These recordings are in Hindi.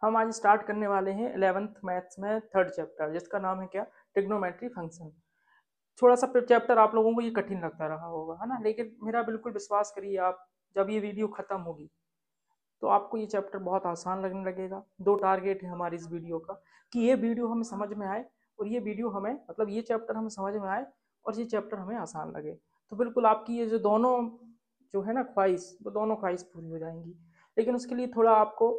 हम आज स्टार्ट करने वाले हैं 11th मैथ्स में थर्ड चैप्टर, जिसका नाम है क्या, ट्रिग्नोमेट्री फंक्शन। थोड़ा सा चैप्टर आप लोगों को ये कठिन लगता रहा होगा, है ना, लेकिन मेरा बिल्कुल विश्वास करिए, आप जब ये वीडियो खत्म होगी तो आपको ये चैप्टर बहुत आसान लगने लगेगा। दो टारगेट है हमारी इस वीडियो का, कि ये वीडियो हमें समझ में आए और ये वीडियो हमें, मतलब ये चैप्टर हमें समझ में आए और ये चैप्टर हमें आसान लगे। तो बिल्कुल आपकी ये जो दोनों जो है ना ख्वाहिश, वो दोनों ख्वाहिश पूरी हो जाएंगी। लेकिन उसके लिए थोड़ा आपको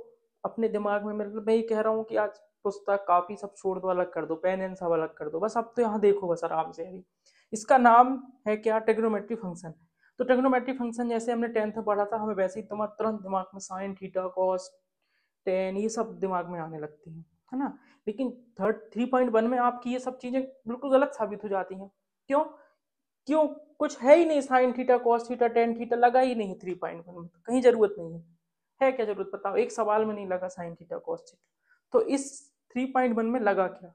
अपने दिमाग में, मतलब मैं ये कह रहा हूँ कि आज पुस्तक कापी सब छोड़ दो, अलग कर दो, पेन एंड सब अलग कर दो, बस अब तो यहाँ देखो बस आराम से। अभी इसका नाम है क्या, ट्रिग्नोमेट्री फंक्शन। तो ट्रिग्नोमेट्री फंक्शन जैसे हमने 10th में पढ़ा था, हमें वैसे ही तुरंत दिमाग में साइन थीटा कॉस टेन ये सब दिमाग में आने लगती हैं, है ना। लेकिन 3.1 में आपकी ये सब चीजें बिल्कुल गलत साबित हो जाती हैं। क्यों? क्यों? कुछ है ही नहीं, sine theta cos theta tan theta लगा ही नहीं है 3.1 में, तो कहीं जरूरत नहीं है क्या जरूरत, बताओ, एक सवाल में नहीं लगा साइन थीटा कॉस थीटा। तो इस 3.1 में लगा क्या?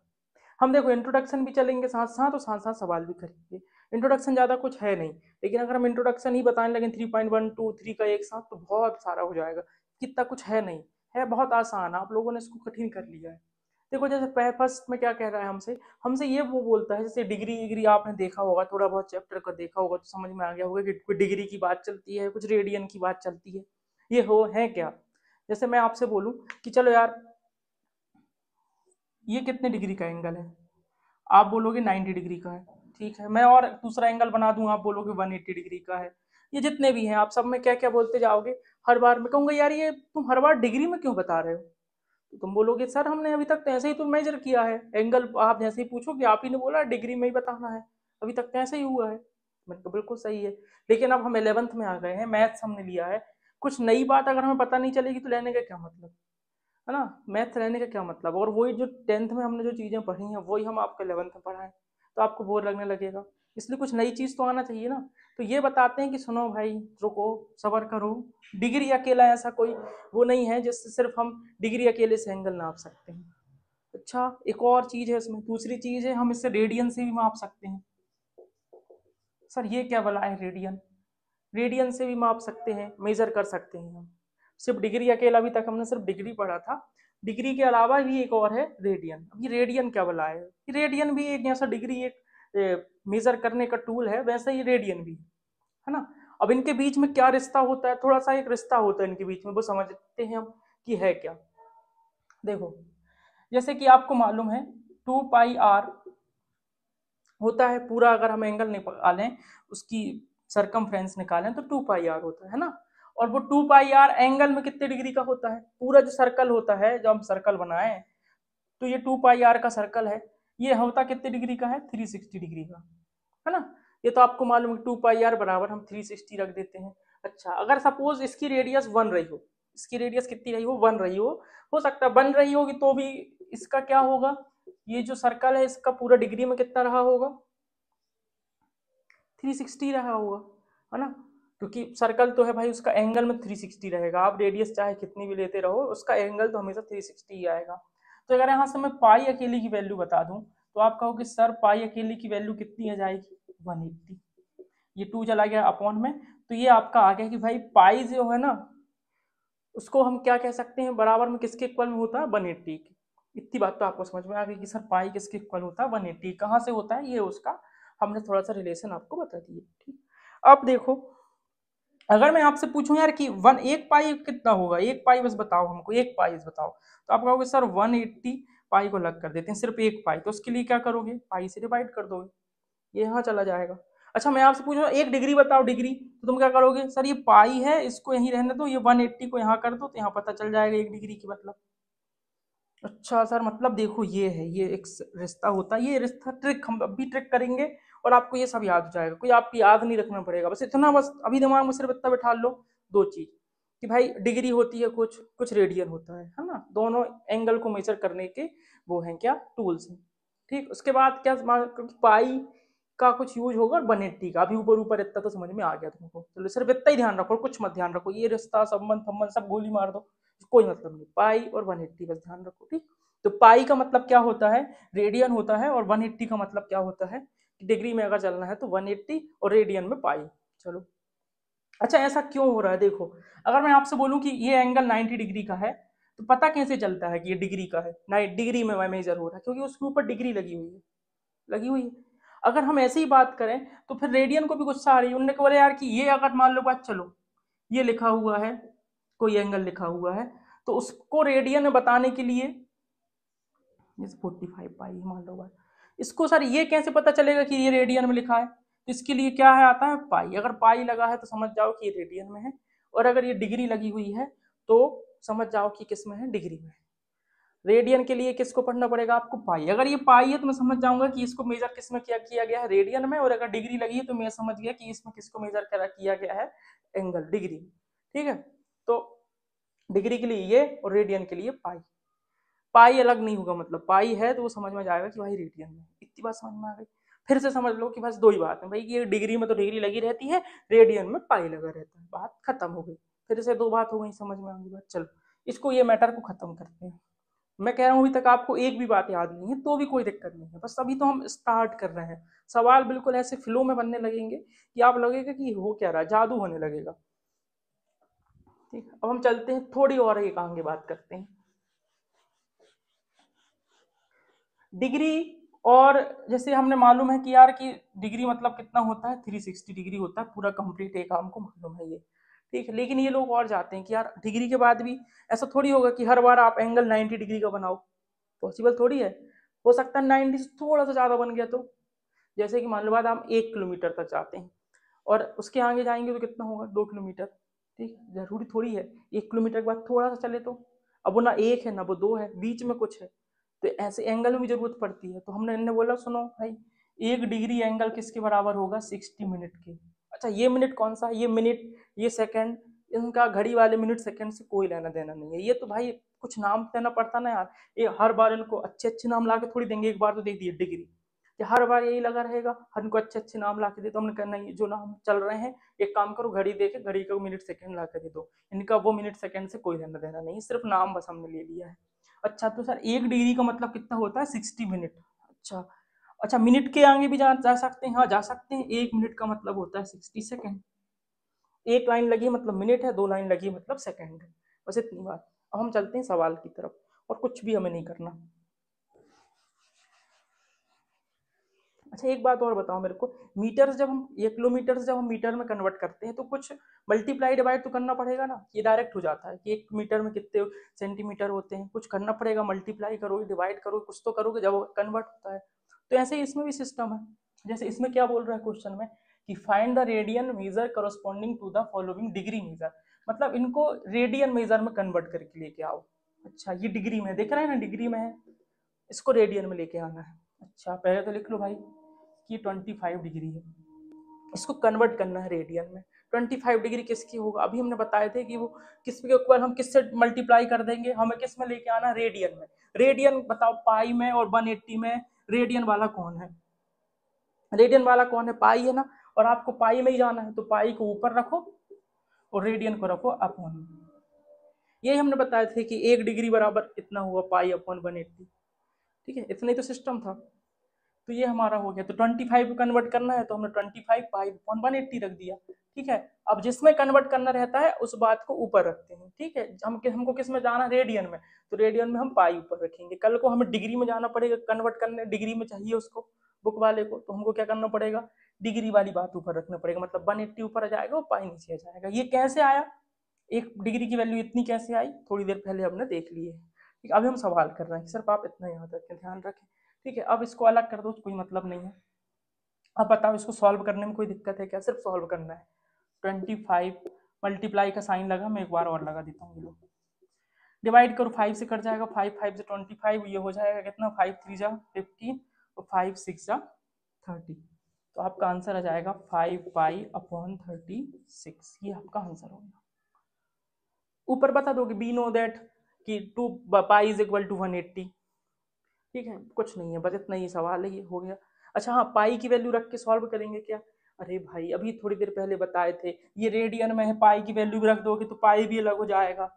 हम देखो इंट्रोडक्शन भी चलेंगे साथ साथ और साथ साथ सवाल भी करेंगे। इंट्रोडक्शन ज़्यादा कुछ है नहीं, लेकिन अगर हम इंट्रोडक्शन ही बताने लगे 3.1 2 3 का एक साथ, तो बहुत सारा हो जाएगा। कितना कुछ है नहीं, है बहुत आसान, आप लोगों ने इसको कठिन कर लिया है। देखो जैसे फर्स्ट में क्या कह रहा है हमसे, हमसे ये वो बोलता है, जैसे डिग्री डिग्री आपने देखा होगा, थोड़ा बहुत चैप्टर का देखा होगा तो समझ में आ गया होगा कि कोई डिग्री की बात चलती है, कुछ रेडियन की बात चलती है। ये हो है क्या? जैसे मैं आपसे बोलूं कि चलो यार, ये कितने डिग्री का एंगल है, आप बोलोगे 90 डिग्री का है, ठीक है। मैं और दूसरा एंगल बना दूं, आप बोलोगे 180 डिग्री का है। ये जितने भी हैं आप सब में क्या क्या बोलते जाओगे, हर बार मैं कहूंगा यार ये तुम हर बार डिग्री में क्यों बता रहे हो, तो तुम बोलोगे सर हमने अभी तक तो ऐसे ही तो मेजर किया है एंगल, आप जैसे ही पूछोगे आप ही ने बोला डिग्री में ही बताना है, अभी तक तो ऐसे ही हुआ है। मैंने कहा बिल्कुल सही है, लेकिन अब हम 11th में आ गए हैं, मैथ्स हमने लिया है, कुछ नई बात अगर हमें पता नहीं चलेगी तो लेने का क्या मतलब, है ना। मैथ रहने का क्या मतलब, और वही जो 10th में हमने जो चीजें पढ़ी हैं वही हम आपको 11th में पढ़ाएं, तो आपको बोर लगने लगेगा। इसलिए कुछ नई चीज तो आना चाहिए ना। तो ये बताते हैं कि सुनो भाई, रुको, सबर करो, डिग्री अकेला ऐसा कोई वो नहीं है जिससे सिर्फ हम डिग्री अकेले से एंगल नाप सकते हैं। अच्छा, एक और चीज है इसमें, दूसरी चीज है हम इससे रेडियन से भी माप सकते हैं। सर ये क्या भला है रेडियन? रेडियन से भी माप सकते हैं, मेजर कर सकते हैं हम। सिर्फ डिग्री अकेला, अभी तक हमने सिर्फ डिग्री पढ़ा था, डिग्री के अलावा भी एक और है रेडियन। अब ये रेडियन क्या भला है? रेडियन भी एक, जैसा डिग्री एक मेजर करने का टूल है, वैसे ही रेडियन भी है ना। अब इनके बीच में क्या रिश्ता होता है, थोड़ा सा एक रिश्ता होता है इनके बीच में, वो समझते हैं हम कि है क्या। देखो जैसे कि आपको मालूम है 2 पाई आर होता है पूरा, अगर हम एंगल निकालें, उसकी सरकमफ्रेंस निकालें तो 2 पाई आर होता है ना। और वो 2 पाई आर एंगल में कितने डिग्री का होता है, पूरा जो सर्कल होता है, जो हम सर्कल बनाए, तो ये 2 पाई आर का सर्कल है, ये होता कितने डिग्री का है, 360 डिग्री का, है ना। ये तो आपको मालूम है 2 पाई आर बराबर हम 360 रख देते हैं। अच्छा, अगर सपोज इसकी रेडियस 1 रही हो, इसकी रेडियस कितनी रही हो, 1 रही हो सकता है 1 रही होगी तो भी इसका क्या होगा, ये जो सर्कल है इसका पूरा डिग्री में कितना रहा होगा, 360 रहा होगा, है ना। क्योंकि सर्कल तो है भाई, उसका एंगल में 360 रहेगा, आप रेडियस चाहे कितनी भी लेते रहो, उसका एंगल तो हमेशा 360 ही आएगा। तो अगर यहाँ से मैं पाई अकेली की वैल्यू बता दूं, तो आप कहोगे सर पाई अकेली की वैल्यू कितनी आ जाएगी, 180। ये 2 चला गया अपॉन में, तो ये आपका आ गया कि भाई पाई जो है ना, उसको हम क्या कह सकते हैं, बराबर में किसके इक्वल में होता है, 180 के। इतनी बात तो आपको समझ में आ गई कि सर पाई किसके इक्वल होता है, 180 कहाँ से होता है, ये उसका हमने थोड़ा सा रिलेशन आपको बता दिए, ठीक। अब देखो, अगर मैं आपसे पूछूं यार कि एक पाई कितना होगा, एक पाई बस बताओ हमको, एक पाई बस बताओ, तो आप कहोगे सर 180 पाई को अलग कर देते हैं, सिर्फ एक पाई, तो उसके लिए क्या करोगे, पाई से डिवाइड कर दोगे, ये यहाँ चला जाएगा। अच्छा मैं आपसे पूछ रहा हूँ एक डिग्री बताओ, डिग्री, तो तुम क्या करोगे, सर ये पाई है इसको यहीं रहने दो, ये 180 को यहाँ कर दो, तो यहाँ पता चल जाएगा एक डिग्री की मतलब। अच्छा सर, मतलब देखो ये है, ये एक रिश्ता होता है, ये रिश्ता ट्रिक हम अभी ट्रिक करेंगे और आपको ये सब याद हो जाएगा, कोई आपको याद नहीं रखना पड़ेगा, बस इतना, बस अभी दिमाग में सिर्फ इतना बैठा लो, दो चीज, कि भाई डिग्री होती है कुछ, कुछ रेडियन होता है ना, दोनों एंगल को मेजर करने के वो हैं क्या, टूल्स हैं, ठीक। उसके बाद क्या, पाई का कुछ यूज होगा और 180 का, अभी ऊपर ऊपर इतना तो समझ में आ गया तुमको, चलो सिर्फ इतना ही ध्यान रखो, कुछ मत ध्यान रखो, ये रिश्ता संबंध संबंध सब गोली मार दो, कोई मतलब नहीं, पाई और 180 बस ध्यान रखो, ठीक। तो पाई का मतलब क्या होता है, रेडियन होता है, और 180 का मतलब क्या होता है, डिग्री में अगर चलना है तो 180 और रेडियन में पाई। चलो, अच्छा ऐसा क्यों हो रहा है, देखो, अगर मैं आपसे बोलूं कि ये एंगल 90 डिग्री का है, तो पता कैसे चलता है कि ये डिग्री का है, ना डिग्री में मेजर हो रहा है, क्योंकि उसके ऊपर डिग्री लगी हुई है, लगी हुई है। अगर हम ऐसे ही बात करें तो फिर रेडियन को भी गुस्सा आ रही है, उन्होंने बोला यार कि ये अगर मान लो बात, चलो ये लिखा हुआ है, कोई एंगल लिखा हुआ है, तो उसको रेडियन में बताने के लिए 45 पाई मान लो बात, इसको सर ये कैसे पता चलेगा कि ये रेडियन में लिखा है? तो इसके लिए क्या है, आता है पाई। अगर पाई लगा है तो समझ जाओ कि ये रेडियन में है, और अगर ये डिग्री लगी हुई है तो समझ जाओ कि किस में है, डिग्री में है। रेडियन के लिए किसको पढ़ना पड़ेगा आपको, पाई। अगर ये पाई है तो मैं समझ जाऊंगा कि इसको मेजर किस में किया गया है, रेडियन में। और अगर डिग्री लगी है तो मैं समझ गया कि इसमें किसको मेजर किया गया है, एंगल, डिग्री। ठीक है, तो डिग्री के लिए ये और रेडियन के लिए पाई। पाई अलग नहीं होगा, मतलब पाई है तो वो समझ में जाएगा कि भाई रेडियन में। इतनी बात समझ में आ गई। फिर से समझ लो कि बस दो ही बात है भाई, ये डिग्री में तो डिग्री लगी रहती है, रेडियन में पाई लगा रहता है, बात खत्म हो गई। फिर से दो बात हो गई, समझ में आ गई बात। चलो इसको, ये मैटर को खत्म करते हैं। मैं कह रहा हूँ अभी तक आपको एक भी बात याद नहीं है तो भी कोई दिक्कत नहीं है, बस अभी तो हम स्टार्ट कर रहे हैं। सवाल बिल्कुल ऐसे फ्लो में बनने लगेंगे कि आप लगेगा कि हो क्या रहा है, जादू होने लगेगा। ठीक, अब हम चलते हैं थोड़ी और एक आगे बात करते हैं, डिग्री। और जैसे हमने मालूम है कि यार कि डिग्री मतलब कितना होता है, 360 डिग्री होता है पूरा कंप्लीट, एक हमको मालूम है ये। ठीक है, लेकिन ये लोग और जाते हैं कि यार डिग्री के बाद भी ऐसा थोड़ी होगा कि हर बार आप एंगल 90 डिग्री का बनाओ, पॉसिबल थोड़ी है। हो सकता है 90 से थोड़ा सा ज्यादा बन गया तो, जैसे कि मान लो बाद हम 1 किलोमीटर तक जाते हैं और उसके आगे जाएंगे तो कितना होगा, 2 किलोमीटर। ठीक, जरूरी थोड़ी है 1 किलोमीटर के बाद थोड़ा सा चले तो, अब वो ना एक है ना वो दो है, बीच में कुछ है, तो ऐसे एंगल में भी जरूरत पड़ती है। तो हमने इन्हें बोला सुनो भाई, 1 डिग्री एंगल किसके बराबर होगा, 60 मिनट के। अच्छा ये मिनट कौन सा, ये मिनट, ये सेकंड, इनका घड़ी वाले मिनट सेकंड से कोई लेना देना नहीं है। ये तो भाई कुछ नाम देना पड़ता ना यार, ये हर बार इनको अच्छे अच्छे नाम ला के थोड़ी देंगे, एक बार तो दे दिए डिग्री, कि हर बार यही लगा रहेगा, हमको अच्छे अच्छे नाम ला के दे। तो हमने कहना नहीं, जो नाम चल रहे हैं एक काम करो, घड़ी दे के घड़ी का मिनट सेकंड ला के दे दो, इनका वो मिनट सेकंड से कोई लेना देना नहीं, सिर्फ नाम बस हमने ले लिया है। अच्छा तो सर 1 डिग्री का मतलब कितना होता है, 60 मिनट। अच्छा, अच्छा मिनट के आगे भी जा सकते हैं, हाँ जा सकते हैं। 1 मिनट का मतलब होता है 60 सेकेंड। एक लाइन लगी मतलब मिनट है, दो लाइन लगी मतलब सेकेंड है, बस इतनी बात। अब हम चलते हैं सवाल की तरफ, और कुछ भी हमें नहीं करना। अच्छा एक बात और बताओ मेरे को, मीटर जब हम, ये किलोमीटर जब हम मीटर में कन्वर्ट करते हैं तो कुछ मल्टीप्लाई डिवाइड तो करना पड़ेगा ना, ये डायरेक्ट हो जाता है कि 1 मीटर में कितने सेंटीमीटर होते हैं, कुछ करना पड़ेगा, मल्टीप्लाई करोगे डिवाइड करोगे कुछ तो करोगे जब कन्वर्ट होता है। तो ऐसे ही इसमें भी सिस्टम है। जैसे इसमें क्या बोल रहा है क्वेश्चन में कि find the radian measure corresponding to the following degree measure, मतलब इनको रेडियन मेजर में कन्वर्ट करके लेके आओ। अच्छा ये डिग्री में दिख रहा है ना, डिग्री में है, इसको रेडियन में लेके आना है। अच्छा पहले तो लिख लो भाई कि 25 डिग्री है, इसको कन्वर्ट करना है रेडियन में। 25 डिग्री किसकी होगा, अभी हमने बताए थे कि वो किसके ऊपर हम किससे मल्टीप्लाई कर देंगे, हमें किस में लेके आना, रेडियन में। रेडियन बताओ पाई में और 180 में रेडियन वाला कौन है, रेडियन वाला कौन है, पाई है ना। और आपको पाई में ही जाना है तो पाई को ऊपर रखो और रेडियन को रखो अपॉन। यही हमने बताए थे कि 1 डिग्री बराबर इतना हुआ पाई अपॉन 180। ठीक है, इतना ही तो सिस्टम था। तो ये हमारा हो गया, तो 25 को कन्वर्ट करना है तो हमने 25 पाई अपॉन 180 रख दिया। ठीक है, अब जिसमें कन्वर्ट करना रहता है उस बात को ऊपर रखते हैं। ठीक है, हमको किस में जाना, रेडियन में, तो रेडियन में हम पाई ऊपर रखेंगे। कल को हमें डिग्री में जाना पड़ेगा कन्वर्ट करने, डिग्री में चाहिए उसको बुक वाले को, तो हमको क्या करना पड़ेगा, डिग्री वाली बात ऊपर रखना पड़ेगा, मतलब 180 ऊपर आ जाएगा और पाई नीचे आ जाएगा। ये कैसे आया, 1 डिग्री की वैल्यू इतनी कैसे आई, थोड़ी देर पहले हमने देख ली है। ठीक, अभी हम सवाल कर रहे हैं, सिर्फ आप इतना याद रखें, ध्यान रखें। ठीक है, अब इसको अलग कर दो, कोई मतलब नहीं है। अब बताओ इसको सॉल्व करने में कोई दिक्कत है क्या, सिर्फ सॉल्व करना है। 25 मल्टीप्लाई का साइन लगा, मैं एक बार और लगा देता हूँ, लो डिवाइड करो, 5 से कट जाएगा, 5 5 से 25, ये हो जाएगा कितना, 5 3 जा 15 और 5 6 जा 30। तो आपका आंसर आ जाएगा 5 पाई अपॉन 36, ये आपका आंसर होगा। ऊपर बता दोगे बी नो दैट कि 2 पाई इज इक्वल टू 180। ठीक है, कुछ नहीं है, बस इतना ही सवाल है, ये हो गया। अच्छा हाँ, पाई की वैल्यू रख के सॉल्व करेंगे क्या, अरे भाई अभी थोड़ी देर पहले बताए थे, ये रेडियन में है, पाई की वैल्यू भी रख दोगे तो पाई भी अलग हो जाएगा।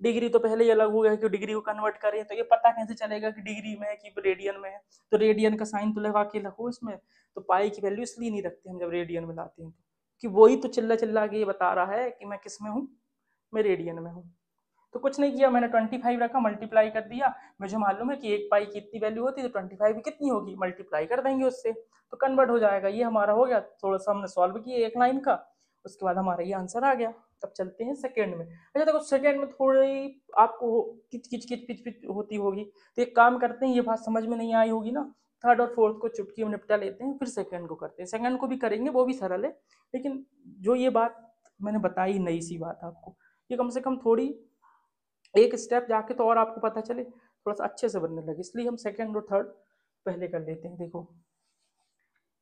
डिग्री तो पहले ही अलग हो गया कि डिग्री को कन्वर्ट करें, तो ये पता कैसे चलेगा कि डिग्री में है कि रेडियन में है, तो रेडियन का साइन तो लगा के रखो इसमें। तो पाई की वैल्यू इसलिए नहीं रखते हम जब रेडियन में लाते हैं, तो कि वही तो चिल्ला चिल्ला के ये बता रहा है कि मैं किस में हूँ, मैं रेडियन में हूँ। तो कुछ नहीं किया, मैंने 25 रखा, मल्टीप्लाई कर दिया। मुझे मालूम है कि 1 पाई की इतनी वैल्यू होती है, तो 25 की कितनी होगी, मल्टीप्लाई कर देंगे उससे तो कन्वर्ट हो जाएगा। ये हमारा हो गया, थोड़ा सा हमने सॉल्व किया एक लाइन का, उसके बाद हमारा ये आंसर आ गया। अब चलते हैं सेकेंड में। अच्छा देखो, सेकेंड में थोड़ी आपको किच किच किच पिच पिच होती होगी, तो एक काम करते हैं, ये बात समझ में नहीं आई होगी ना, थर्ड और फोर्थ को चुटकी में निपटा लेते हैं, फिर सेकंड को करते हैं। सेकंड को भी करेंगे, वो भी सरल है, लेकिन जो ये बात मैंने बताई नई सी बात आपको, ये कम से कम थोड़ी एक स्टेप जाके तो और आपको पता चले, थोड़ा सा अच्छे से बनने लगे, इसलिए हम सेकंड और थर्ड पहले कर लेते हैं। देखो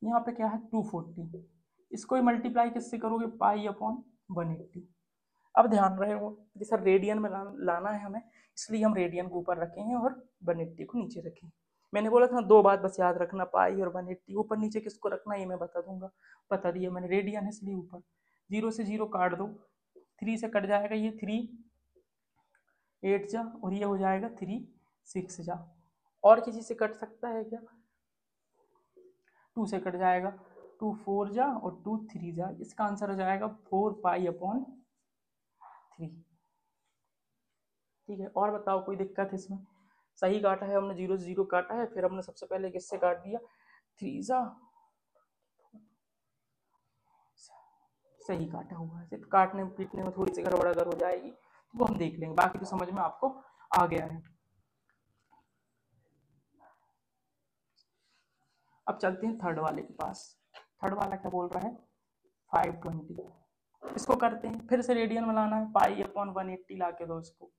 यहाँ पे क्या है 240, इसको ही मल्टीप्लाई किससे करोगे, पाई अपॉन 180। अब ध्यान रहे हो कि सर रेडियन में लाना है हमें, इसलिए हम रेडियन को ऊपर रखे हैं और 180 को नीचे रखें। मैंने बोला था 2 बात बस याद रखना, पाई और 180, ऊपर नीचे किसको रखना है ये मैं बता दूंगा, बता दिया मैंने, रेडियन है इसलिए ऊपर। 0 से 0 काट दो, 3 से कट जाएगा ये 3 8 जा, और ये हो जाएगा 3 6 जा। और किसी से कट सकता है क्या, 2 से कट जाएगा, 2 4 जा और 2 3 जा, इसका आंसर हो जाएगा 4 पाई अपॉन 3। ठीक है, और बताओ कोई दिक्कत है इसमें, सही काटा है हमने, 0 से 0 काटा है, फिर हमने सबसे पहले किससे काट दिया, 3 जा, सही काटा हुआ है, सिर्फ काटने पीटने में थोड़ी सी गड़बड़ अगर हो जाएगी तो वो हम देख लेंगे, बाकी तो समझ में आपको आ गया है। अब चलते हैं थर्ड वाले के पास। थर्ड वाला क्या बोल रहा है, 520, इसको करते हैं, फिर से रेडियन में लाना है, पाई अपॉन 180 ला के दो, इसको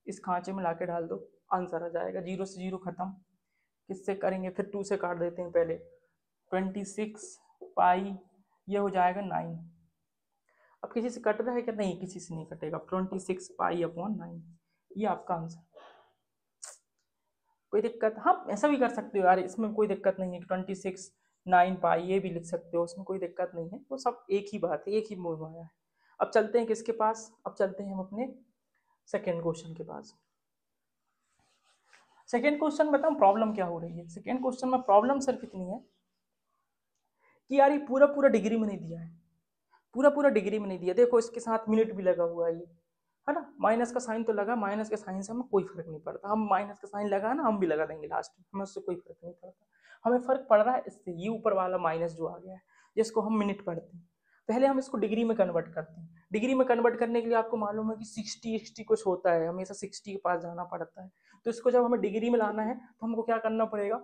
इस खांचे में ला के डाल दो, आंसर आ जाएगा। 0 से 0 खत्म, किससे करेंगे, फिर 2 से काट देते हैं पहले, 26 पाई, ये हो जाएगा 9। अब किसी से कट रहा है क्या, नहीं किसी से नहीं कटेगा, 26 पाई अपॉन 9, ये आपका आंसर। कोई दिक्कत, हाँ ऐसा भी कर सकते हो यार, इसमें कोई दिक्कत नहीं है, 26 9 पाई ये भी लिख सकते हो, उसमें कोई दिक्कत नहीं है, वो सब एक ही बात है, एक ही मूव आया है। अब चलते हैं किसके पास, अब चलते हैं हम अपने सेकेंड क्वेश्चन के पास। सेकेंड क्वेश्चन बताऊं प्रॉब्लम क्या हो रही है, सेकेंड क्वेश्चन में प्रॉब्लम सिर्फ इतनी है कि यार ये पूरा पूरा डिग्री में नहीं दिया है, पूरा पूरा डिग्री में नहीं दिया, देखो इसके साथ मिनट भी लगा हुआ है ये, है ना, माइनस का साइन तो लगा, माइनस के साइन से हमें कोई फर्क नहीं पड़ता, हम माइनस का साइन लगा ना, हम भी लगा देंगे लास्ट में, हमें उससे कोई फर्क नहीं पड़ता, हमें फर्क पड़ रहा है इससे, ये ऊपर वाला माइनस जो आ गया है, जिसको हम मिनट पढ़ते हैं, पहले हम इसको डिग्री में कन्वर्ट करते हैं। डिग्री में कन्वर्ट करने के लिए आपको मालूम है कि 60 कुछ होता है, हमेशा 60 के पास जाना पड़ता है, तो इसको जब हमें डिग्री में लाना है तो हमको क्या करना पड़ेगा,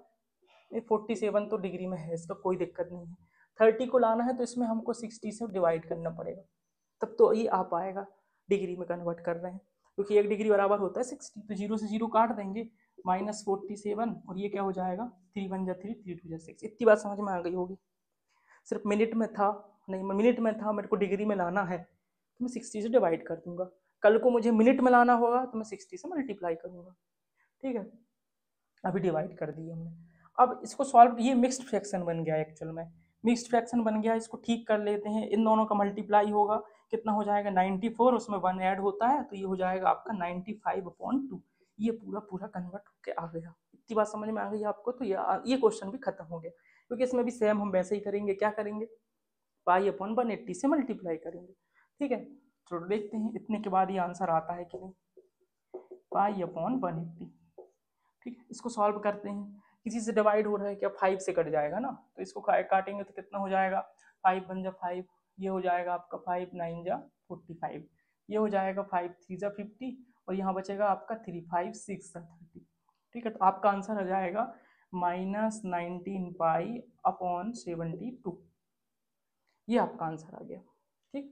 ये 47 तो डिग्री में है, इसका कोई दिक्कत नहीं है, 30 को लाना है तो इसमें हमको 60 से डिवाइड करना पड़ेगा, तब तो ये आ पाएगा, डिग्री में कन्वर्ट कर रहे हैं, क्योंकि 1 डिग्री बराबर होता है 60, तो 0 से 0 काट देंगे, -47, और ये क्या हो जाएगा, 3 1 जा 3 3 2 जा 6। इतनी बात समझ में आ गई होगी, सिर्फ मिनट में था, नहीं मिनट में था, मेरे को डिग्री में लाना है तो मैं 60 से डिवाइड कर दूंगा, कल को मुझे मिनट में लाना होगा तो मैं 60 से मल्टीप्लाई करूंगा। ठीक है, अभी डिवाइड कर दिए हमने, अब इसको सॉल्व, ये मिक्स्ड फ्रैक्शन बन गया एक्चुअल में, मिक्स्ड फ्रैक्शन बन गया, इसको ठीक कर लेते हैं, इन दोनों का मल्टीप्लाई होगा, कितना हो जाएगा 94, उसमें 1 ऐड होता है तो ये हो जाएगा आपका 95/2, ये पूरा पूरा कन्वर्ट होके आ गया। इतनी बात समझ में आ गई आपको, तो ये क्वेश्चन भी खत्म हो गया, क्योंकि इसमें भी सेम हम वैसे ही करेंगे, क्या करेंगे, पाई अपॉन 180 से मल्टीप्लाई करेंगे। ठीक है, तो देखते हैं इतने के बाद ये आंसर आता है कि नहीं, पाई अपॉन 180। ठीक है, इसको सॉल्व करते हैं, किसी से डिवाइड हो रहा है क्या, 5 से कट जाएगा ना, तो इसको काटेंगे तो कितना हो जाएगा, 5 1 जा 5, ये हो जाएगा आपका 5 9 जा 45, ये हो जाएगा 5 3 जा 50, और यहाँ बचेगा आपका 3 5 6 जा 30। ठीक है, तो आपका आंसर आ जाएगा -19 पाई अपॉन 72, ये आपका आंसर आ गया। ठीक,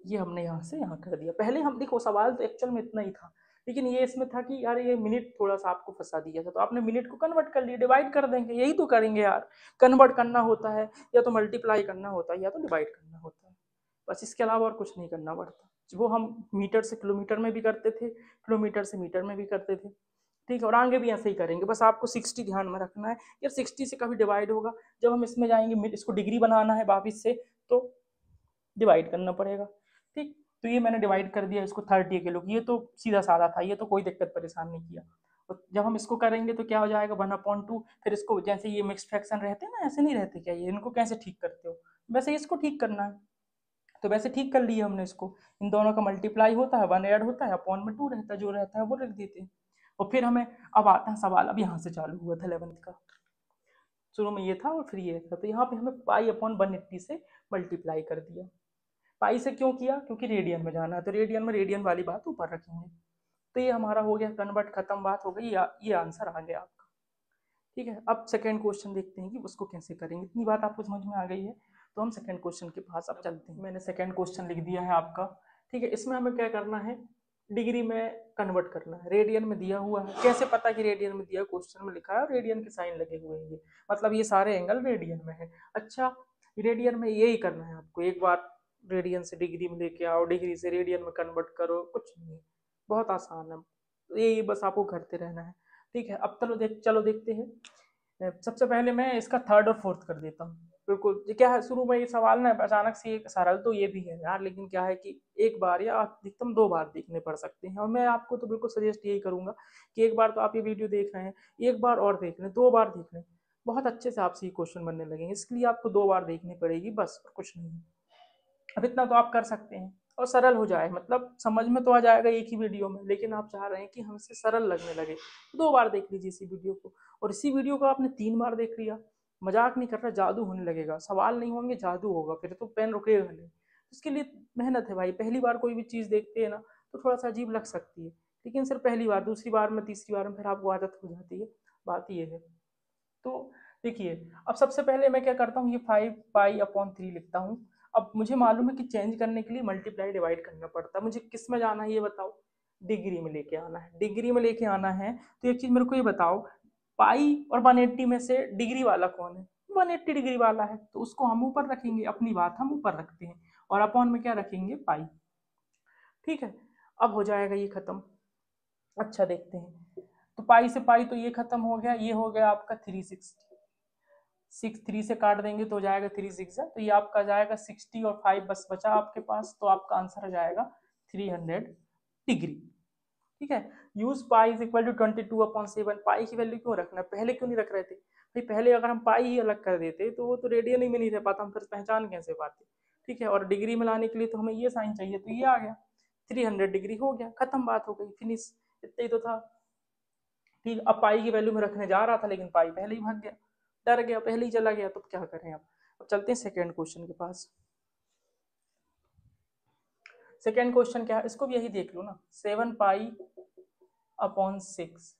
ये हमने यहाँ से यहाँ कर दिया, पहले हम देखो सवाल तो एक्चुअल में इतना ही था, लेकिन ये इसमें था कि यार ये मिनट थोड़ा सा आपको फंसा दिया था, तो आपने मिनट को कन्वर्ट कर लिया, डिवाइड कर देंगे, यही तो करेंगे यार, कन्वर्ट करना होता है, या तो मल्टीप्लाई करना होता है, या तो डिवाइड करना होता है, बस इसके अलावा और कुछ नहीं करना पड़ता। वो हम मीटर से किलोमीटर में भी करते थे, किलोमीटर से मीटर में भी करते थे। ठीक है, और आगे भी ऐसे ही करेंगे, बस आपको 60 ध्यान में रखना है, यार 60 से कभी डिवाइड होगा, जब हम इसमें जाएंगे, इसको डिग्री बनाना है वापिस से, तो डिवाइड करना पड़ेगा। ठीक, तो ये मैंने डिवाइड कर दिया इसको 30 किलो, ये तो सीधा साधा था, ये तो कोई दिक्कत परेशान नहीं किया। और जब हम इसको करेंगे तो क्या हो जाएगा 1/2, फिर इसको जैसे ये मिक्स्ड फ्रैक्शन रहते हैं ना, ऐसे नहीं रहते क्या, ये इनको कैसे ठीक करते हो, वैसे इसको ठीक करना है, तो वैसे ठीक कर लिया हमने इसको, इन दोनों का मल्टीप्लाई होता है, 1 ऐड होता है, अपॉन में 2 रहता है, जो रहता है वो रख देते हैं। और फिर हमें अब आता है सवाल, अब यहाँ से चालू हुआ था 11th का, शुरू में ये था और फिर ये था, तो यहाँ पे हमें पाई अपॉन 180 से मल्टीप्लाई कर दिया। पाई से क्यों किया? क्योंकि रेडियन में जाना है, तो रेडियन में रेडियन वाली बात ऊपर रखेंगे। तो ये हमारा हो गया कन्वर्ट, खत्म, बात हो गई, ये आंसर आ गया आपका। ठीक है, अब सेकंड क्वेश्चन देखते हैं कि उसको कैसे करेंगे। इतनी बात आपको समझ में आ गई है, तो हम सेकंड क्वेश्चन के पास अब चलते हैं। मैंने सेकंड क्वेश्चन लिख दिया है आपका। ठीक है, इसमें हमें क्या करना है, डिग्री में कन्वर्ट करना है। रेडियन में दिया हुआ है, कैसे पता कि रेडियन में दिया? क्वेश्चन में लिखा है और रेडियन के साइन लगे हुए हैं, ये मतलब ये सारे एंगल रेडियन में है। अच्छा, रेडियन में यही करना है आपको, एक बार रेडियन से डिग्री में लेके आओ, डिग्री से रेडियन में कन्वर्ट करो, कुछ नहीं है, बहुत आसान है, यही बस आपको करते रहना है। ठीक है, अब चलो देखते हैं। सबसे पहले मैं इसका थर्ड और फोर्थ कर देता हूँ। बिल्कुल, ये क्या है, शुरू में ये सवाल ना अचानक से एक सरल तो ये भी है यार, लेकिन क्या है कि एक बार या अधिकतम 2 बार देखने पड़ सकते हैं, और मैं आपको तो बिल्कुल सजेस्ट यही करूंगा कि एक बार तो आप ये वीडियो देख रहे हैं, एक बार और देख लें, 2 बार देख लें, बहुत अच्छे से आपसे ये क्वेश्चन बनने लगेंगे। इसलिए आपको 2 बार देखनी पड़ेगी बस, और कुछ नहीं। अब इतना तो आप कर सकते हैं और सरल हो जाए, मतलब समझ में तो आ जाएगा एक ही वीडियो में, लेकिन आप चाह रहे हैं कि हमसे सरल लगने लगे, 2 बार देख लीजिए इसी वीडियो को। और इसी वीडियो को आपने 3 बार देख लिया, मजाक नहीं कर रहा, जादू होने लगेगा, सवाल नहीं होंगे, जादू होगा, फिर तो पेन रुकेगा नहीं। इसके लिए मेहनत है भाई, पहली बार कोई भी चीज़ देखते हैं ना तो थोड़ा सा अजीब लग सकती है, लेकिन सिर्फ पहली बार, दूसरी बार में, तीसरी बार में फिर आपको आदत हो जाती है, बात ये है। तो देखिए, अब सबसे पहले मैं क्या करता हूँ, ये 5 पाई/3 लिखता हूँ। अब मुझे मालूम है कि चेंज करने के लिए मल्टीप्लाई डिवाइड करना पड़ता है, मुझे किस में जाना है ये बताओ, डिग्री में लेके आना है, डिग्री में लेके आना है। तो एक चीज मेरे को ये बताओ, पाई और 180 में से डिग्री वाला कौन है? 180 डिग्री वाला है, तो उसको हम ऊपर रखेंगे, अपनी बात हम ऊपर रखते हैं, और अपॉन में क्या रखेंगे, पाई। ठीक है, अब हो जाएगा ये खत्म। अच्छा देखते हैं, तो पाई से पाई तो ये खत्म हो गया, ये हो गया आपका 360, 3 से काट देंगे तो हो जाएगा 3 6 है, तो ये आपका जाएगा 60 और 5 बस बचा आपके पास, तो आपका आंसर हो जाएगा 300 डिग्री। ठीक है, use pi is equal to 22/7। Pi की वैल्यू क्यों रखना, पहले क्यों नहीं रख रहे थे भाई? पहले अगर हम पाई ही अलग कर देते तो वो तो रेडियन ही में नहीं रह पाता, हम फिर पहचान कैसे पाते? ठीक है, और डिग्री में लाने के लिए तो हमें ये साइन चाहिए, तो ये आ गया, 300 डिग्री हो गया, खत्म, बात हो गई, फिनिश, इतना ही तो था। ठीक, अब पाई की वैल्यू में रखने जा रहा था, लेकिन पाई पहले ही भाग गया, डर गया, पहले ही चला गया, तो क्या करें अब चलते हैं सेकेंड क्वेश्चन के पास। सेकेंड क्वेश्चन क्या है, इसको भी यही देख लो ना, 7 पाई/6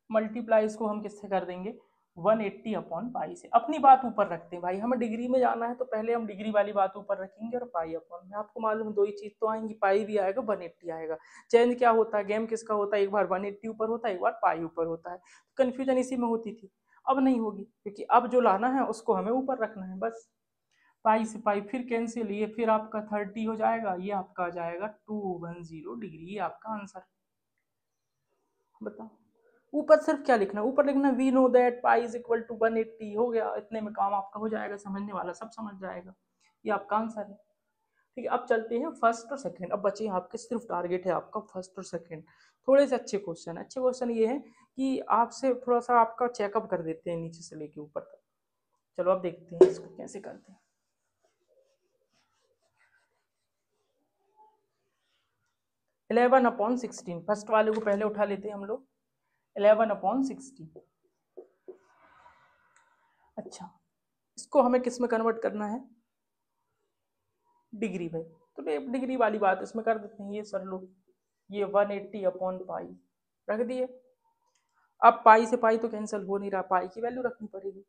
मल्टीप्लाई, इसको हम किससे कर देंगे, 180/पाई से। अपनी बात ऊपर रखते हैं भाई, हमें डिग्री में जाना है तो पहले हम डिग्री वाली बात ऊपर रखेंगे, और पाई अपॉन में आपको मालूम है 2 ही चीज तो आएंगी, पाई भी आएगा, 180 आएगा। चेंज क्या होता है, गेम किसका होता है, एक बार 180 ऊपर होता है, एक बार पाई ऊपर होता है, तो कन्फ्यूजन इसी में होती थी। अब नहीं होगी, क्योंकि अब जो लाना है उसको हमें ऊपर रखना है बस। पाई से पाई फिर कैंसिल, ये फिर आपका 30 हो जाएगा, ये आपका आ जाएगा 210 डिग्री, ये आपका आंसर। बताओ, ऊपर सिर्फ क्या लिखना, ऊपर लिखना we know that pi is equal to 180, हो गया, इतने में काम आपका हो जाएगा, समझने वाला सब समझ जाएगा, ये आपका आंसर है। ठीक है, अब चलते हैं फर्स्ट और सेकंड। अब बचे आपके सिर्फ टारगेट है आपका फर्स्ट और सेकंड, थोड़े से अच्छे क्वेश्चन। अच्छे क्वेश्चन ये है कि आपसे थोड़ा सा आपका चेकअप कर देते हैं नीचे से लेके ऊपर तक। चलो अब देखते हैं इसको कैसे करते हैं। 11/16, फर्स्ट वाले को पहले उठा लेते हैं हम लोग, 11/16। अच्छा, इसको हमें किस में कन्वर्ट करना है, डिग्री में, तो डिग्री वाली बात इसमें कर देते हैं, ये सर लोग, ये 180/पाई रख दिए। अब पाई से पाई तो कैंसिल हो नहीं रहा, पाई की वैल्यू रखनी पड़ेगी।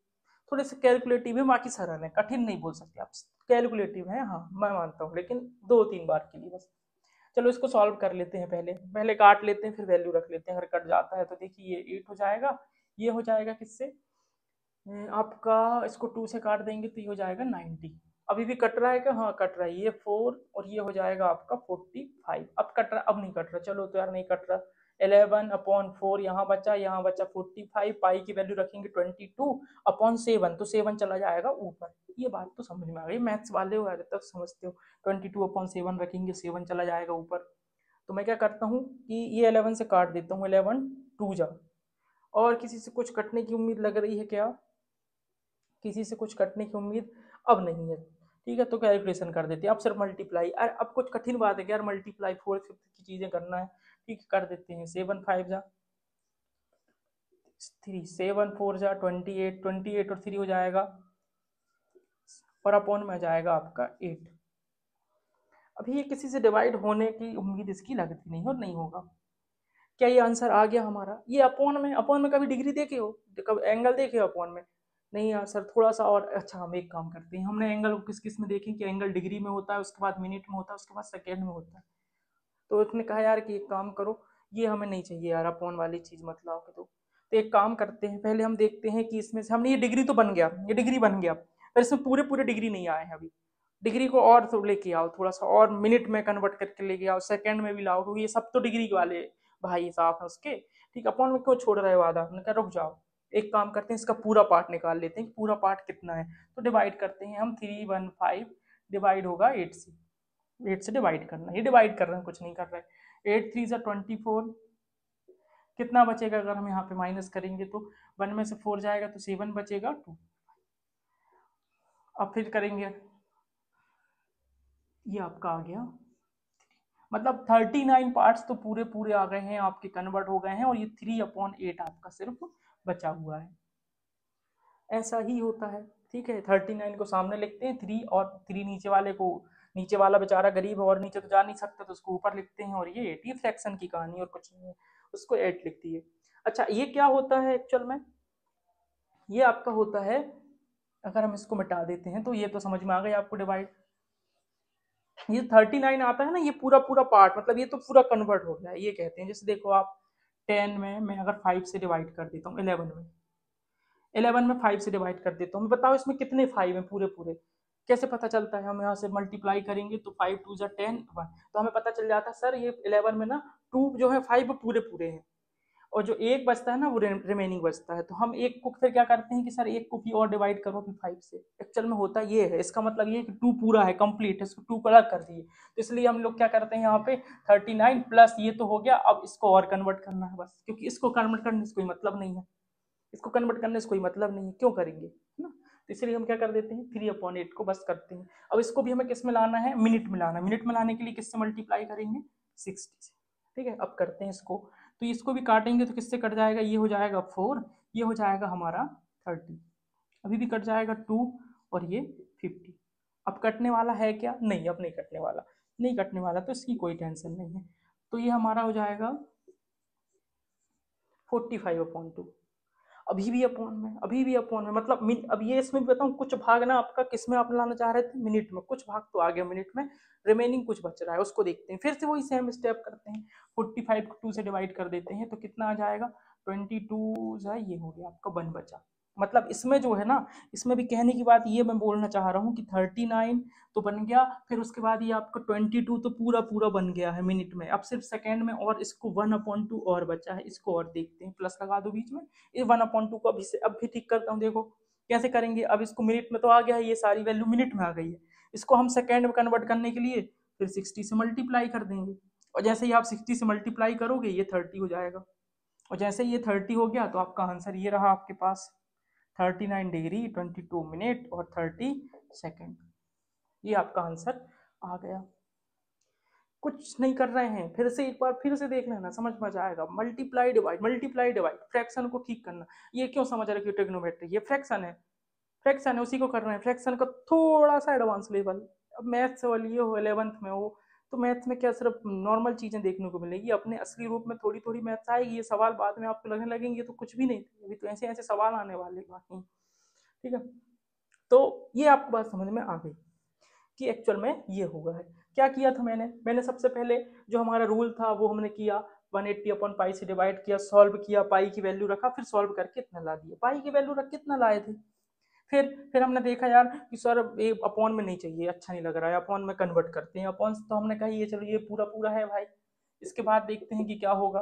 थोड़े से कैलकुलेटिव है, बाकी सरल है, कठिन नहीं बोल सकते आप, कैलकुलेटिव है, हाँ मैं मानता हूँ, लेकिन 2-3 बार के लिए बस। चलो इसको सॉल्व कर लेते हैं, पहले पहले काट लेते हैं, फिर वैल्यू रख लेते हैं, अगर कट जाता है तो देखिए ये 8 हो जाएगा, ये हो जाएगा किससे, आपका इसको 2 से काट देंगे तो ये हो जाएगा 90। अभी भी कट रहा है क्या, हाँ कट रहा है, ये 4 और ये हो जाएगा आपका 45। अब कट रहा, अब नहीं कट रहा, चलो तो यार नहीं कट रहा, 11/4 यहाँ बचा 45, पाई की वैल्यू रखेंगे 22/7, तो 7 चला जाएगा ऊपर। ये बात तो समझ में आ गई, मैथ्स वाले हो आगे तक समझते हो, 22/7 रखेंगे, 7 चला जाएगा ऊपर। तो मैं क्या करता हूँ कि ये 11 से काट देता हूँ, 11 2 जा। और किसी से कुछ कटने की उम्मीद लग रही है क्या, किसी से कुछ कटने की उम्मीद अब नहीं है, ठीक है, तो कैलकुलेशन कर देते हैं। अब सिर्फ मल्टीप्लाई, अब कुछ कठिन बात है कि यार मल्टीप्लाई 4/5 की चीज़ें करना है। ठीक है, कर देते हैं। 7 5 जा 3, 7 4 जा 28, 28 और 3 हो जाएगा, और अपॉन में आ जाएगा आपका 8। अभी ये किसी से डिवाइड होने की उम्मीद इसकी लगती नहीं और नहीं होगा। क्या ये आंसर आ गया हमारा? ये अपॉन में कभी डिग्री देखे हो, कभी एंगल देखे हो अपॉन में? नहीं यार सर, थोड़ा सा और अच्छा, हम एक काम करते हैं, हमने एंगल को किस किस में देखें कि एंगल डिग्री में होता है, उसके बाद मिनट में होता है, उसके बाद सेकेंड में होता है। तो उसने कहा यार कि एक काम करो, ये हमें नहीं चाहिए यार, अपॉन वाली चीज़ मत लाओ। तो एक काम करते हैं, पहले हम देखते हैं कि इसमें से हमने ये डिग्री तो बन गया, ये डिग्री बन गया, पर इसमें पूरे पूरे डिग्री नहीं आए हैं अभी। डिग्री को और तो लेके आओ, थोड़ा सा और मिनट में कन्वर्ट करके लेके आओ, सेकंड में भी लाओ, क्योंकि ये सब तो डिग्री वाले भाई साहब हैं उसके। ठीक, अपॉन में क्यों छोड़ रहे हो आधा? हमने कहा रुक जाओ, एक काम करते हैं, इसका पूरा पार्ट निकाल लेते हैं कि पूरा पार्ट कितना है। तो डिवाइड करते हैं हम, 315 डिवाइड होगा 8 से। 8 से डिवाइड करना, ये डिवाइड कर रहे हैं, कुछ नहीं कर रहे। 8 3 24, कितना बचेगा अगर हम यहाँ पे माइनस करेंगे तो 1 में से 4 जाएगा तो 7 बचेगा 2। अब फिर करेंगे, ये आपका आ गया, मतलब 39 पार्ट्स तो पूरे पूरे आ गए हैं आपके, कन्वर्ट हो गए हैं, और ये 3/8 आपका सिर्फ बचा हुआ है। ऐसा ही होता है। ठीक है, 39 को सामने लिखते हैं, 3 और 3 नीचे वाले को, नीचे वाला बेचारा गरीब है और नीचे तो जा नहीं सकता, तो उसको ऊपर लिखते हैं, और ये 8 फ्रैक्शन की कहानी और कुछ नहीं है, उसको 8 लिख दिए। अच्छा, ये क्या होता है एक्चुअल में? ये आपका होता है, अगर हम इसको मिटा देते हैं तो ये तो समझ में आ गया आपको, डिवाइड। ये 39 आता है ना, ये पूरा पूरा पार्ट, मतलब ये तो पूरा कन्वर्ट हो गया, ये कहते हैं। जैसे देखो आप, 10 में मैं अगर 5 से डिवाइड कर देता हूँ, 11 में 5 से डिवाइड कर देता हूँ, बताओ इसमें कितने 5 हैं पूरे पूरे? कैसे पता चलता है? हम यहाँ से मल्टीप्लाई करेंगे तो 5 2 जा 10 1, तो हमें पता चल जाता है सर ये 11 में ना 2 जो है 5 पूरे पूरे हैं, और जो एक बचता है ना वो रिमेनिंग बचता है। तो हम एक को फिर क्या करते हैं कि सर एक को भी और डिवाइड करो फिर 5 से। एक्चुअल में होता ये है, इसका मतलब ये है कि 2 पूरा है, कंप्लीट है, इसको 2 को अलग कर दिए, तो इसलिए हम लोग क्या करते हैं यहाँ पे 39 प्लस ये तो हो गया, अब इसको और कन्वर्ट करना है बस, क्योंकि इसको कन्वर्ट करने से कोई मतलब नहीं है, इसको कन्वर्ट करने से कोई मतलब नहीं है, क्यों करेंगे, है ना? तो इसलिए हम क्या कर देते हैं, 3/8 को बस करते हैं। अब इसको भी हमें किस में लाना है? मिनट में लाना है। मिनट में लाने के लिए किससे मल्टीप्लाई करेंगे? 60 से। ठीक है, अब करते हैं इसको, तो इसको भी काटेंगे तो किससे कट जाएगा? ये हो जाएगा 4, ये हो जाएगा हमारा 30, अभी भी कट जाएगा 2, और ये 50। अब कटने वाला है क्या? नहीं, अब नहीं कटने वाला, नहीं कटने वाला, तो इसकी कोई टेंशन नहीं है। तो ये हमारा हो जाएगा 45/2। अभी भी अपॉन में, अभी भी अपॉन में, मतलब अब ये इसमें भी बताऊँ, कुछ भाग ना आपका किस में आप लाना चाह रहे थे? मिनट में। कुछ भाग तो आ गया मिनट में, रिमेनिंग कुछ बच रहा है, उसको देखते हैं। फिर से वही सेम स्टेप करते हैं, 45 को 2 से डिवाइड कर देते हैं, तो कितना आ जाएगा? 22 जा, ये हो गया आपका 1 बचा। मतलब इसमें जो है ना, इसमें भी कहने की बात ये मैं बोलना चाह रहा हूँ कि 39 तो बन गया, फिर उसके बाद ये आपका 22 तो पूरा पूरा बन गया है मिनट में। अब सिर्फ सेकेंड में, और इसको 1/2 और बचा है, इसको और देखते हैं, प्लस लगा दो बीच में। ये 1/2 को अभी से अब भी ठीक करता हूँ, देखो कैसे करेंगे। अब इसको मिनट में तो आ गया है, ये सारी वैल्यू मिनट में आ गई है, इसको हम सेकेंड में कन्वर्ट करने के लिए फिर 60 से मल्टीप्लाई कर देंगे, और जैसे ही आप 60 से मल्टीप्लाई करोगे ये 30 हो जाएगा, और जैसे ये 30 हो गया तो आपका आंसर ये रहा आपके पास, 39 डिग्री 22 मिनट और 30 सेकेंड। ये आपका आंसर आ गया। कुछ नहीं कर रहे हैं, फिर से एक बार फिर से देख लेना, समझ में जाएगा। मल्टीप्लाई डिवाइड, फ्रैक्शन को ठीक करना। ये क्यों समझ रहे हो? ट्रिग्नोमेट्री ये फ्रैक्शन है, फ्रैक्शन है, उसी को कर रहे हैं, फ्रैक्शन का थोड़ा सा एडवांस लेवल। अब मैथ्स वाली हो 11th में हो, तो मैथ्स में क्या सिर्फ नॉर्मल चीज़ें देखने को मिलेगी, अपने असली रूप में थोड़ी थोड़ी मैथ्स आएगी। ये सवाल बाद में आपको लगने लगेंगे तो कुछ भी नहीं थे, अभी तो ऐसे ऐसे सवाल आने वाले बाकी। ठीक है, तो ये आपको बात समझ में आ गई कि एक्चुअल में ये हुआ है। क्या किया था मैंने सबसे पहले जो हमारा रूल था वो हमने किया, 180/पाई से डिवाइड किया, सॉल्व किया, पाई की वैल्यू रखा, फिर सॉल्व करके इतना ला दिया, पाई की वैल्यू रख के इतना लाए थे। फिर हमने देखा यार कि सर ये अपॉन में नहीं चाहिए, अच्छा नहीं लग रहा है, अपॉन में कन्वर्ट करते हैं। अपॉन तो हमने कहा ये चलो ये पूरा पूरा है भाई, इसके बाद देखते हैं कि क्या होगा।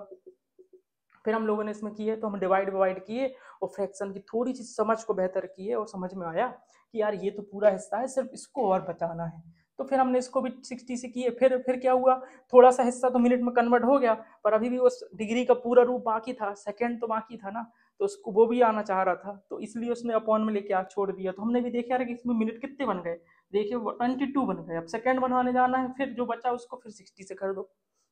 फिर हम लोगों ने इसमें किए, तो हम डिवाइड किए और फ्रैक्शन की थोड़ी सी समझ को बेहतर किए, और समझ में आया कि यार ये तो पूरा हिस्सा है, सिर्फ इसको और बचाना है। तो फिर हमने इसको भी 60 से किए। फिर क्या हुआ, थोड़ा सा हिस्सा तो मिनट में कन्वर्ट हो गया, पर अभी भी उस डिग्री का पूरा रूप बाकी था, सेकेंड तो बाकी था ना, तो उसको वो भी आना चाह रहा था, तो इसलिए उसने अपॉन में लेके आ छोड़ दिया। तो हमने भी देखा यार कि इसमें मिनट कितने बन गए, देखिए 22 बन गए। अब सेकंड बनवाने जाना है, फिर जो बचा उसको फिर 60 से कर दो।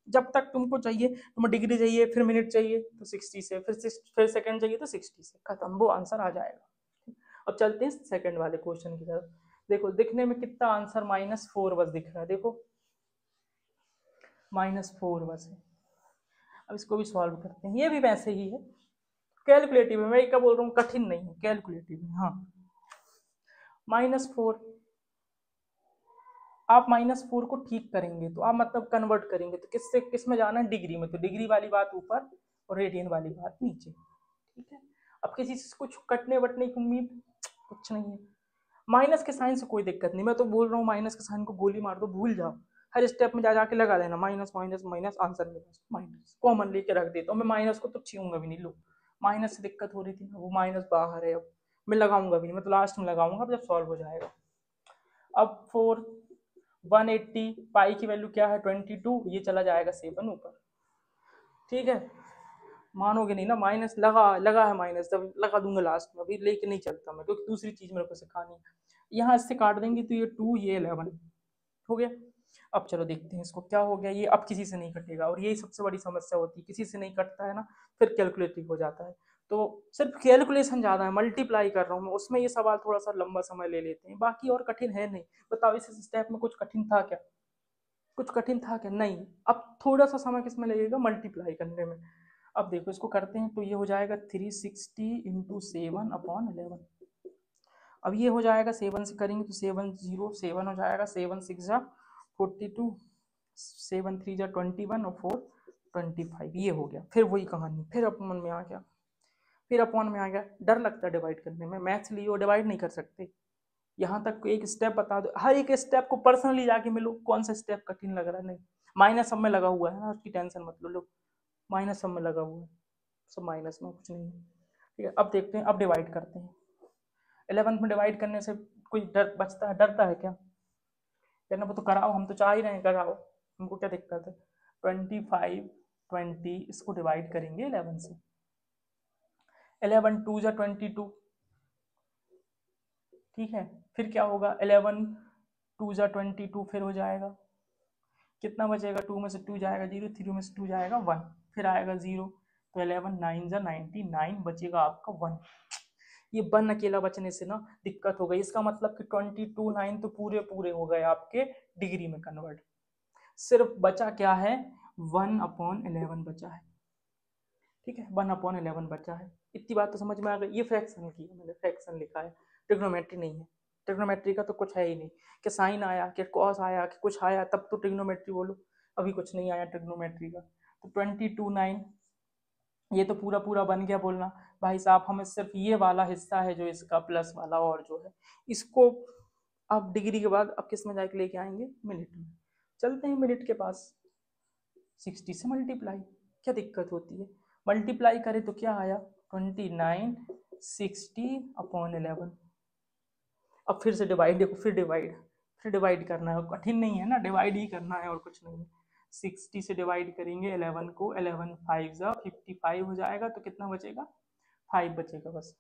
जब तक तुमको चाहिए, तुम्हें डिग्री चाहिए फिर मिनट चाहिए तो 60 से, फिर सेकंड चाहिए तो 60 से, खत्म, वो आंसर आ जाएगा। अब चलते हैं सेकंड वाले क्वेश्चन की तरफ। देखो दिखने में कितना आंसर -4 बस दिख रहा है, देखो -4 बस है। अब इसको भी सॉल्व करते हैं, ये भी वैसे ही है, कैलकुलेटिव है, मैं क्या बोल रहा हूँ, कठिन नहीं है, कैलकुलेटिव है। हाँ -4, आप -4 को ठीक करेंगे तो आप मतलब कन्वर्ट करेंगे तो किससे किस में जाना है, डिग्री में, तो डिग्री वाली बात ऊपर और रेडियन वाली बात नीचे, ठीक है। अब किसी से कुछ कटने वटने की उम्मीद कुछ नहीं है। माइनस के साइन से कोई दिक्कत नहीं, मैं तो बोल रहा हूँ माइनस के साइन को गोली मार दो, भूल जाओ, हर स्टेप में जा जाके लगा देना माइनस माइनस माइनस, आंसर में माइनस कॉमन लेके रख देता हूँ मैं, माइनस को तो छूंगा भी नहीं। लो माइनस से दिक्कत हो रही थी ना, वो माइनस बाहर है, अब मैं लगाऊंगा भी नहीं, मैं तो लास्ट में लगाऊंगा जब सॉल्व हो जाएगा। अब 4 180, पाई की वैल्यू क्या है 22, ये चला जाएगा 7 ऊपर, ठीक है। मानोगे नहीं ना, माइनस लगा लगा है माइनस, तब लगा दूंगा लास्ट में, अभी लेके नहीं चलता मैं, क्योंकि दूसरी चीज मेरे को सिखानी है। यहाँ इससे काट देंगे तो ये 2 ये 11 हो गया। अब चलो देखते हैं इसको क्या हो गया, ये अब किसी से नहीं कटेगा, और यही सबसे बड़ी समस्या होती है, किसी से नहीं कटता है ना, फिर कैलकुलेटिव हो जाता है। तो सिर्फ कैलकुलेशन ज़्यादा है, मल्टीप्लाई कर रहा हूँ मैं, उसमें ये सवाल थोड़ा सा लंबा समय ले लेते हैं, बाकी और कठिन है नहीं। बताओ इस स्टेप में कुछ कठिन था क्या, कुछ कठिन था क्या, नहीं। अब थोड़ा सा समय किसमें लगेगा, मल्टीप्लाई करने में। अब देखो इसको करते हैं तो ये हो जाएगा 360 इंटू 7/11। अब ये हो जाएगा 7 से करेंगे तो 707 हो जाएगा, 7 6 जा 42, 7 3 जा 21 और 4 25, ये हो गया। फिर वही कहानी, फिर अपन में आ गया, फिर अपॉन में आ गया। डर लगता है डिवाइड करने में, मैथ्स लिए डिवाइड नहीं कर सकते। यहाँ तक एक स्टेप बता दो, हर एक स्टेप को पर्सनली जाके मिलो, कौन सा स्टेप कठिन लग रहा है, नहीं माइनस सब में लगा हुआ है ना, उसकी टेंशन मत लो, माइनस सब में लगा हुआ है, सब माइनस में, कुछ नहीं है, ठीक है। अब देखते हैं, अब डिवाइड करते हैं। 11 में डिवाइड करने से कोई डर बचता है, डरता है क्या, कहना वो तो कराओ, हम तो चाह ही रहे हैं कराओ, हमको क्या दिक्कत है। 25 20 इसको डिवाइड करेंगे 11 से, 11 2 जा 22, ठीक है। फिर क्या होगा, 11 2 जा 22, फिर हो जाएगा कितना बचेगा, 2 में से 2 जाएगा 0, 3 में से 2 जाएगा 1, फिर आएगा 0, तो 11 9 जा 99, बचेगा आपका 1। ये 1 अकेला बचने से ना दिक्कत हो गई, इसका मतलब कि 22 9 तो पूरे पूरे हो गए आपके डिग्री में कन्वर्ट, सिर्फ बचा क्या है, 1/11 बचा है, ठीक है, 1/11 बचा है। इतनी बात तो समझ में आ गई, ये फ्रैक्शन की मैंने फ्रैक्शन लिखा है, ट्रिग्नोमेट्री नहीं है। ट्रिग्नोमेट्री का तो कुछ है ही नहीं, कि साइन आया कि कॉस आया कि कुछ आया तब तो ट्रिग्नोमेट्री बोलो, अभी कुछ नहीं आया ट्रिग्नोमेट्री का। तो 22 9 ये तो पूरा पूरा बन गया, बोलना भाई साहब हमें सिर्फ ये वाला हिस्सा है जो इसका प्लस वाला, और जो है इसको अब डिग्री के बाद अब किस में जाके लेके आएंगे, मिनट में। चलते हैं मिनट के पास, 60 से मल्टीप्लाई, क्या दिक्कत होती है, मल्टीप्लाई करें तो क्या आया 29 60/11। अब फिर से डिवाइड, देखो फिर डिवाइड करना है, कठिन नहीं है ना, डिवाइड ही करना है और कुछ नहीं है। 60 से डिवाइड करेंगे 11 को, 11 5 जा 55 हो जाएगा, तो कितना बचेगा 5 बचेगा, बस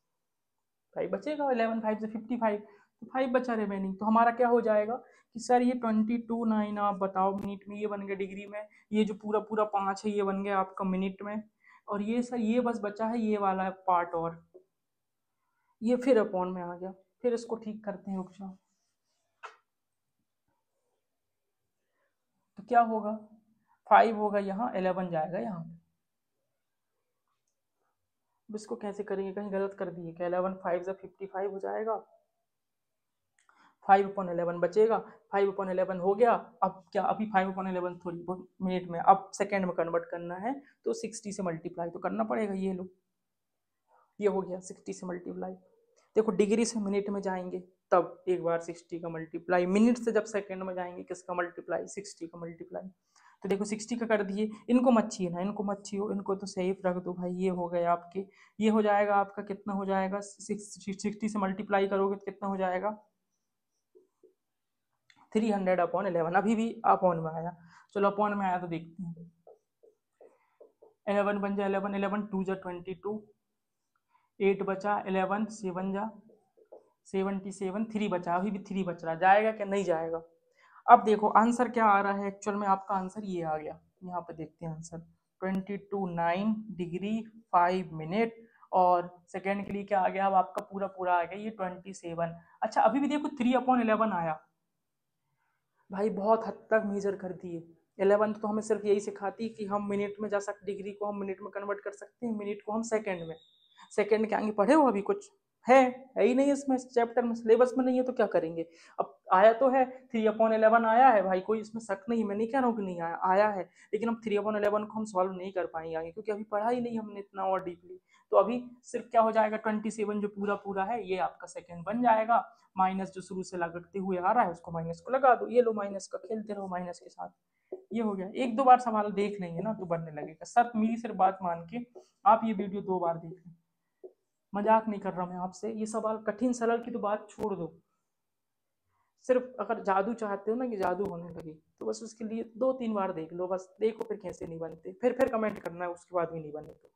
5 बचेगा, 11 5 से 55, तो 5 बचा रिमेनिंग। तो हमारा क्या हो जाएगा कि सर ये 22 9 आप बताओ मिनट में, ये बन गया डिग्री में, ये जो पूरा पूरा 5 है ये बन गया आपका मिनट में, और ये सर ये बस बचा है ये वाला पार्ट, और ये फिर अपॉन में आ गया। फिर इसको ठीक करते हैं, रुक जाओ, तो क्या होगा 5 होगा यहाँ, 11 जाएगा यहाँ पे। अब इसको कैसे करेंगे, कहीं गलत कर दिए क्या, 11 5 से 55 हो जाएगा, 5/11 बचेगा, 5/11 हो गया। अब क्या, अभी 5/11 थोड़ी बहुत मिनट में, अब सेकेंड में कन्वर्ट करना है तो 60 से मल्टीप्लाई तो करना पड़ेगा, ये लो ये हो गया 60 से मल्टीप्लाई। देखो डिग्री से मिनट में जाएंगे तब एक बार 60 का मल्टीप्लाई, मिनट से जब सेकंड में जाएंगे किसका मल्टीप्लाई, 60 का मल्टीप्लाई। तो देखो 60 का कर दिए, इनको मत छीए ना, इनको मत छीओ, इनको तो सेफ रख दो भाई, ये हो गए आपके, ये हो जाएगा आपका कितना हो जाएगा, 60 से मल्टीप्लाई करोगे तो कितना हो जाएगा 300/11, अभी भी अपॉन में आया, चलो अपॉन में आया तो देखते हैं। 11 बन जा 11, 11 2 जा 22, 8 बचा, 11 7 जा 77, 3 बचा, अभी भी 3 बच रहा, जाएगा क्या, नहीं जाएगा। अब देखो आंसर क्या आ रहा है, एक्चुअल में आपका आंसर ये आ गया, यहाँ पे देखते हैं आंसर 22 डिग्री 5 मिनट, और सेकेंड के लिए क्या आ गया, अब आपका पूरा पूरा आ गया ये 27। अच्छा अभी भी देखो 3/11 आया, भाई बहुत हद तक मेजर कर दिए। 11 तो हमें सिर्फ यही सिखाती कि हम मिनट में जा सकते, डिग्री को हम मिनट में कन्वर्ट कर सकते हैं, मिनट को हम सेकंड में। सेकंड के आगे पढ़े हो अभी कुछ, है ही नहीं इसमें, इस चैप्टर में सिलेबस में नहीं है तो क्या करेंगे। अब आया तो है, 3/11 आया है भाई, कोई इसमें शक नहीं है, मैं नहीं कह रहा हूँ कि नहीं आया, आया है, लेकिन हम 3/11 को हम सॉल्व नहीं कर पाएंगे आगे, क्योंकि अभी पढ़ा ही नहीं हमने इतना और डीपली। तो अभी सिर्फ क्या हो जाएगा, 27 जो पूरा पूरा है ये आपका सेकंड बन जाएगा, माइनस जो शुरू से लगते हुए आ रहा है उसको माइनस को लगा दो, ये लो माइनस का, खेलते रहो माइनस के साथ। ये हो गया, एक दो बार सवाल देख लेंगे ना तो बनने लगेगा, सर मेरी सिर्फ बात मान के आप ये वीडियो 2 बार देख लें, मजाक नहीं कर रहा मैं आपसे, ये सवाल कठिन सरल की तो बात छोड़ दो, सिर्फ अगर जादू चाहते हो ना कि जादू होने लगे तो बस उसके लिए 2-3 बार देख लो, बस देखो फिर कैसे नहीं बनते, फिर कमेंट करना है उसके बाद भी नहीं बने तो।